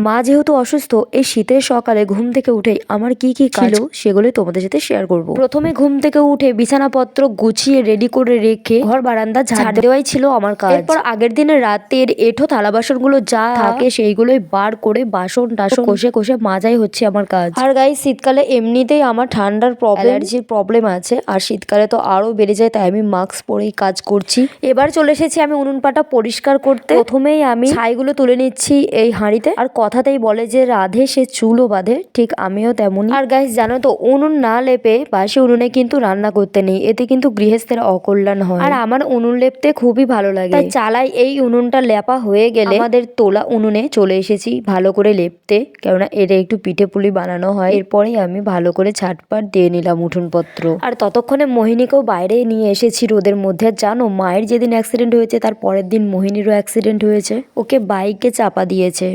মা যেহেতু অসুস্থ, এই শীতের সকালে ঘুম থেকে উঠেই আমার কি কি কাজ ছিল সেগুলো তোমাদের সাথে শেয়ার করব। প্রথমে ঘুম থেকে উঠে বিছানাপত্র গুছিয়ে রেডি করে রেখে ঘর বারান্দা ঝাড় দেওয়াই ছিল আমার কাজ। এরপর আগের দিনের রাতের এঁঠো থালা বাসনগুলো যা থাকে সেইগুলোই বার করে বাসন টাসন কষে কষে মাজাই হচ্ছে আমার কাজ। আর গাইস, শীতকালে এমনিতেই আমার ঠান্ডার অ্যালার্জির প্রবলেম আছে, আর শীতকালে তো আরো বেড়ে যায়, তাই আমি মাস্ক পরেই কাজ করছি। এবার চলে এসেছি আমি উনুন পাটা পরিষ্কার করতে। প্রথমেই আমি ছাইগুলো তুলে নিচ্ছি এই হাঁড়িতে। আর কথাতেই বলে যে রাধে সে চুলও বাঁধে, ঠিক আমিও তেমনই। আর গাইস, জানো তো, উনুন না লেপে বাসি উনুনে কিন্তু রান্না করতে নেই, এতে কিন্তু গৃহস্থের অকল্যাণ হয়। আর আমার উনুন লেপতে খুবই ভালো লাগে, তাই চালাই। এই উনুনটা লেপা হয়ে গেলে আমাদের তোলা উনুনে চলে এসেছি ভালো করে লেপতে, কেননা এটা একটু পিঠে পুলি বানানো হয়। এরপরেই আমি ভালো করে ঝাটপাট দিয়ে নিলাম উঠোনপত্র। আর ততক্ষণে মোহিনীকেও বাইরে নিয়ে এসেছি রোদের মধ্যে। আর জানো, মায়ের যেদিন অ্যাক্সিডেন্ট হয়েছে তার পরের দিন মোহিনীরও অ্যাক্সিডেন্ট হয়েছে, ওকে বাইকে চাপা দিয়েছে।